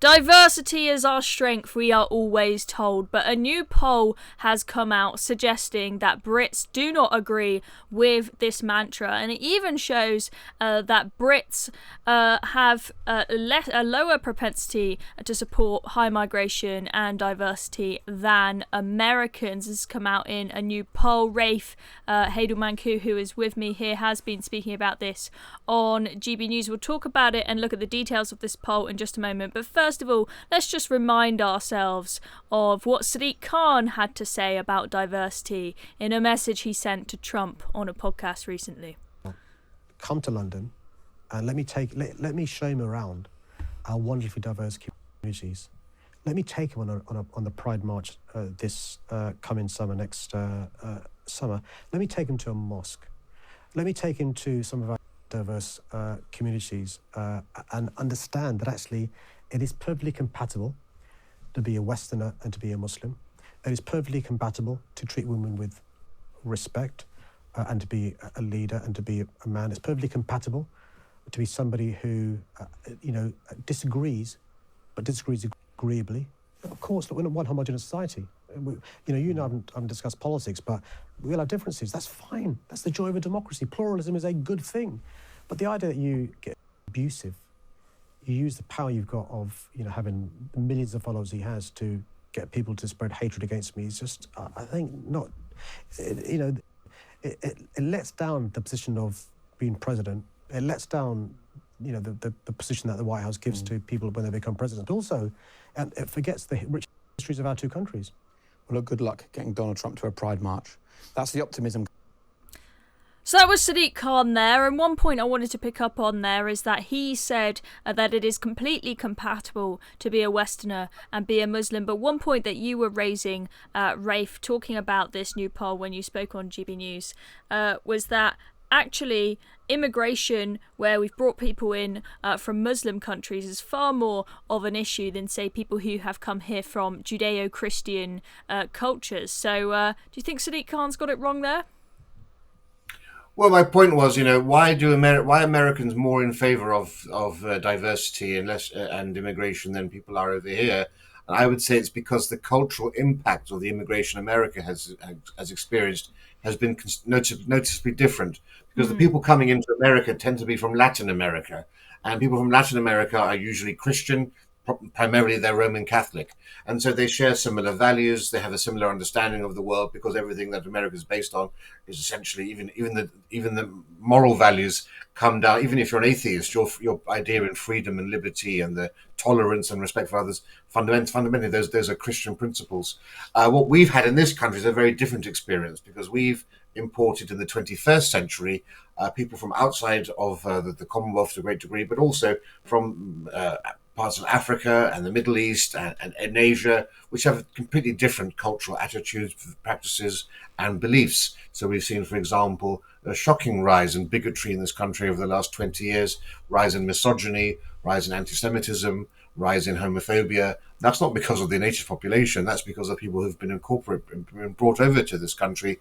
Diversity is our strength, we are always told, but a new poll has come out suggesting that Brits do not agree with this mantra, and it even shows that Brits have a lower propensity to support high migration and diversity than Americans. This has come out in a new poll. Rafe Heydel-Mankoo, who is with me here, has been speaking about this on GB News. We'll talk about it and look at the details of this poll in just a moment, but first of all, let's just remind ourselves of what Sadiq Khan had to say about diversity in a message he sent to Trump on a podcast recently. Come to London and let me show him around our wonderfully diverse communities. Let me take him on the Pride March this coming summer, next summer. Let me take him to a mosque. Let me take him to some of our diverse communities and understand that actually it is perfectly compatible to be a Westerner and to be a Muslim. It is perfectly compatible to treat women with respect and to be a leader and to be a man. It's perfectly compatible to be somebody who, disagrees, but disagrees agreeably. Of course, we're not one homogenous society. You and I haven't discussed politics, but we all have differences. That's fine. That's the joy of a democracy. Pluralism is a good thing. But the idea that you get abusive, you use the power you've got of having the millions of followers he has to get people to spread hatred against me is just, I think, not. It lets down the position of being president. It lets down, the position that the White House gives to people when they become president. Also, and it forgets the rich histories of our two countries. Well, look, good luck getting Donald Trump to a Pride March. That's the optimism. So that was Sadiq Khan there, and one point I wanted to pick up on there is that he said that it is completely compatible to be a Westerner and be a Muslim. But one point that you were raising, Rafe, talking about this new poll when you spoke on GB News, was that actually immigration, where we've brought people in from Muslim countries, is far more of an issue than, say, people who have come here from Judeo-Christian cultures. So do you think Sadiq Khan's got it wrong there? Well, my point was, why are Americans more in favour of diversity and less and immigration than people are over here? And I would say it's because the cultural impact of the immigration America has experienced has been noticeably different. Because the people coming into America tend to be from Latin America, and people from Latin America are usually Christian. Primarily they're Roman Catholic, and so they share similar values. They have a similar understanding of the world because everything that America is based on is essentially even the moral values come down. Even if you're an atheist, your idea in freedom and liberty and the tolerance and respect for others, fundamentally those are Christian principles. What we've had in this country is a very different experience because we've imported in the 21st century people from outside of the Commonwealth to a great degree, but also from parts of Africa and the Middle East and Asia, which have completely different cultural attitudes, practices, and beliefs. So we've seen, for example, a shocking rise in bigotry in this country over the last 20 years, rise in misogyny, rise in anti-Semitism, rise in homophobia. That's not because of the native population. That's because of people who've been brought over to this country.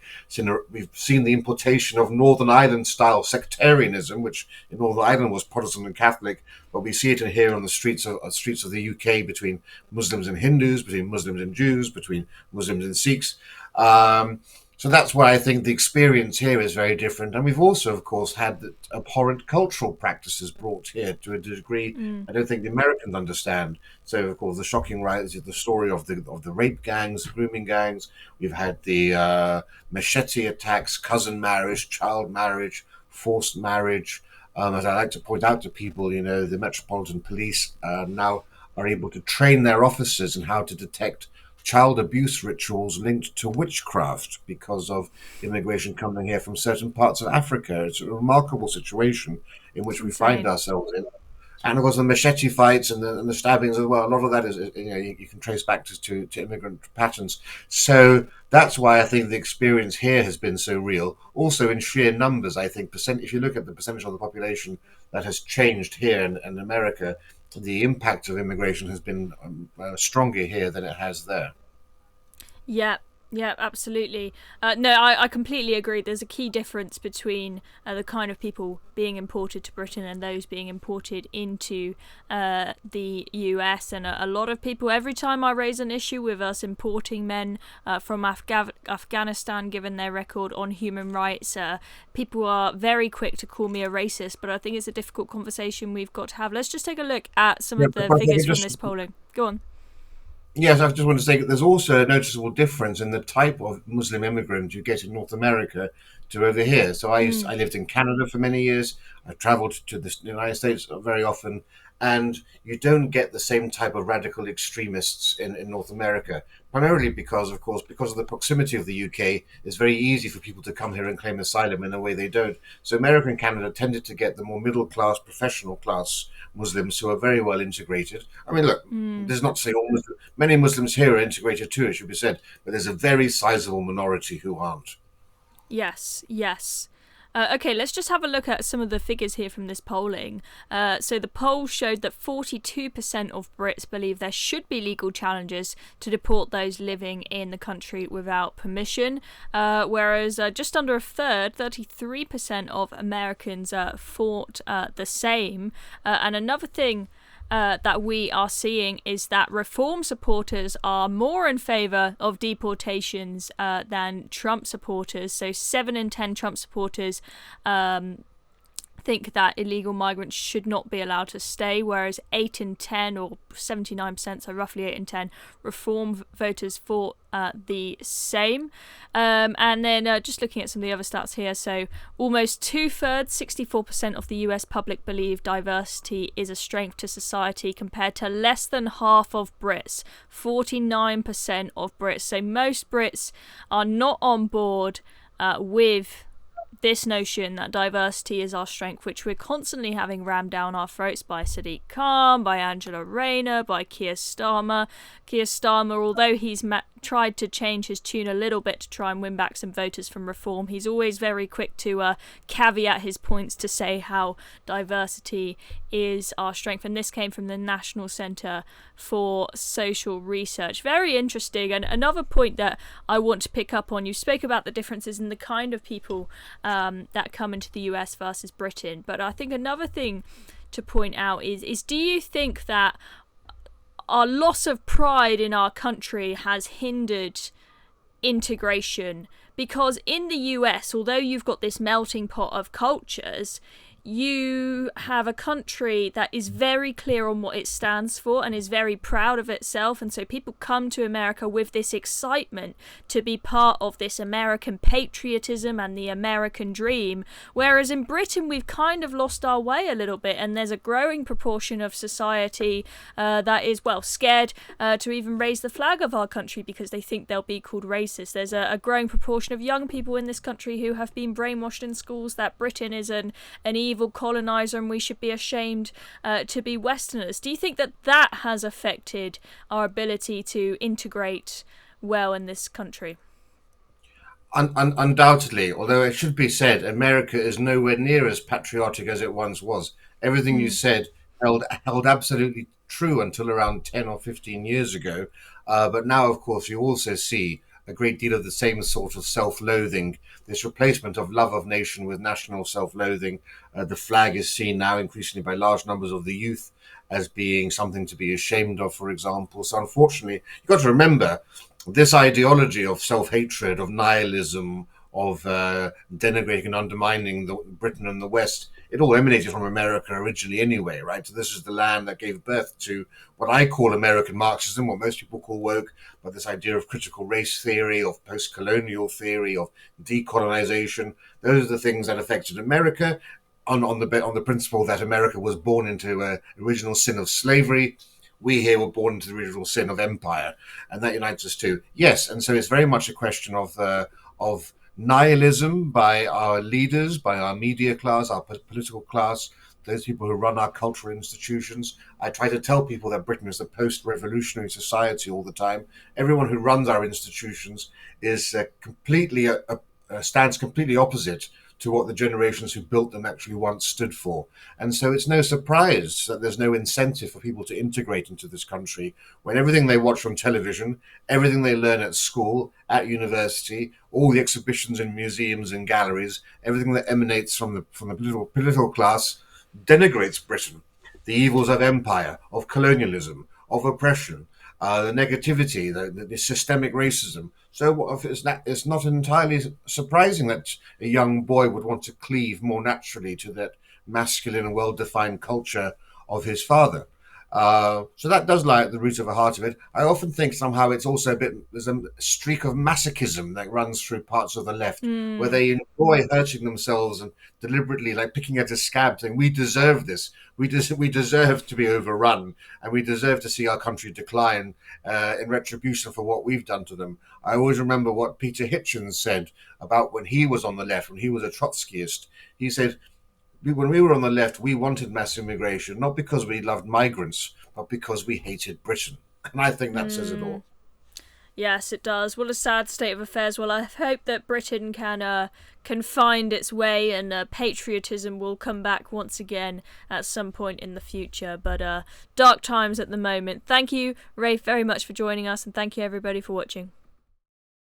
We've seen the importation of Northern Ireland-style sectarianism, which in Northern Ireland was Protestant and Catholic, but we see it here on the streets of the UK between Muslims and Hindus, between Muslims and Jews, between Muslims and Sikhs. So that's why I think the experience here is very different. And we've also, of course, had abhorrent cultural practices brought here to a degree I don't think the Americans understand. So, of course, the shocking rise is the story of the rape gangs, the grooming gangs. We've had the machete attacks, cousin marriage, child marriage, forced marriage. As I like to point out to people, the Metropolitan Police now are able to train their officers in how to detect child abuse rituals linked to witchcraft because of immigration coming here from certain parts of Africa. It's a remarkable situation in which we find ourselves in. And of course, the machete fights and the stabbings as well. A lot of that is, you can trace back to immigrant patterns. So that's why I think the experience here has been so real. Also, in sheer numbers, I think if you look at the percentage of the population that has changed here in America, the impact of immigration has been stronger here than it has there. Yeah. Yeah, absolutely. No, I completely agree. There's a key difference between the kind of people being imported to Britain and those being imported into the US. And a lot of people, every time I raise an issue with us importing men from Afghanistan, given their record on human rights, people are very quick to call me a racist. But I think it's a difficult conversation we've got to have. Let's just take a look at some of the figures from this polling. Go on. Yes, I just want to say that there's also a noticeable difference in the type of Muslim immigrant you get in North America to over here. So I lived in Canada for many years. I traveled to the United States very often, and you don't get the same type of radical extremists in North America. Primarily because, of course, because of the proximity of the UK, it's very easy for people to come here and claim asylum in a way they don't. So America and Canada tended to get the more middle class, professional class Muslims who are very well integrated. I mean, look, there's not to say all Muslims, many Muslims here are integrated too, it should be said, but there's a very sizable minority who aren't. Yes, yes. Okay, let's just have a look at some of the figures here from this polling. So the poll showed that 42% of Brits believe there should be legal challenges to deport those living in the country without permission, whereas just under a third, 33% of Americans thought the same. And another thing that we are seeing is that reform supporters are more in favour of deportations than Trump supporters. So 7 in 10 Trump supporters think that illegal migrants should not be allowed to stay, whereas 8 in 10, or 79%, so roughly 8 in 10, reform voters thought the same. And then just looking at some of the other stats here, so almost 2/3, 64% of the US public believe diversity is a strength to society, compared to less than half of Brits, 49% of Brits. So most Brits are not on board with this notion that diversity is our strength, which we're constantly having rammed down our throats by Sadiq Khan, by Angela Rayner, by Keir Starmer. Keir Starmer, although he's tried to change his tune a little bit to try and win back some voters from reform, he's always very quick to caveat his points to say how diversity is our strength. And this came from the National Centre for Social Research. Very interesting. And another point that I want to pick up on, you spoke about the differences in the kind of people that come into the US versus Britain. But I think another thing to point out is do you think that our loss of pride in our country has hindered integration? Because in the US, although you've got this melting pot of cultures, you have a country that is very clear on what it stands for and is very proud of itself, and so people come to America with this excitement to be part of this American patriotism and the American dream, whereas in Britain we've kind of lost our way a little bit, and there's a growing proportion of society that is, well, scared to even raise the flag of our country because they think they'll be called racist. There's a growing proportion of young people in this country who have been brainwashed in schools that Britain is an evil colonizer and we should be ashamed to be Westerners. Do you think that has affected our ability to integrate well in this country? Undoubtedly, although it should be said, America is nowhere near as patriotic as it once was. Everything you said held absolutely true until around 10 or 15 years ago. But now, of course, you also see a great deal of the same sort of self-loathing, this replacement of love of nation with national self-loathing. The flag is seen now increasingly by large numbers of the youth as being something to be ashamed of, for example. So unfortunately, you've got to remember this ideology of self-hatred, of nihilism, of denigrating and undermining Britain and the West, it all emanated from America originally anyway, right? So this is the land that gave birth to what I call American Marxism, what most people call woke, but this idea of critical race theory, of post-colonial theory, of decolonization. Those are the things that affected America on the principle that America was born into an original sin of slavery. We here were born into the original sin of empire, and that unites us too. Yes, and so it's very much a question of nihilism by our leaders, by our media class, our political class, those people who run our cultural institutions. I try to tell people that Britain is a post-revolutionary society all the time. Everyone who runs our institutions is stands completely opposite to what the generations who built them actually once stood for. And so it's no surprise that there's no incentive for people to integrate into this country when everything they watch on television, everything they learn at school, at university, all the exhibitions in museums and galleries, everything that emanates from the political class denigrates Britain. The evils of empire, of colonialism, of oppression, the negativity, the systemic racism. So it's not entirely surprising that a young boy would want to cleave more naturally to that masculine and well-defined culture of his father. So that does lie at the root of the heart of it. I often think somehow it's also there's a streak of masochism that runs through parts of the left, where they enjoy hurting themselves and deliberately like picking at a scab, saying, we deserve this. We deserve to be overrun, and we deserve to see our country decline in retribution for what we've done to them. I always remember what Peter Hitchens said about when he was on the left, when he was a Trotskyist. He said, when we were on the left, we wanted mass immigration, not because we loved migrants, but because we hated Britain. And I think that says it all. Yes, it does. What a sad state of affairs. Well, I hope that Britain can find its way, and patriotism will come back once again at some point in the future. But dark times at the moment. Thank you, Rafe, very much for joining us, and thank you everybody for watching.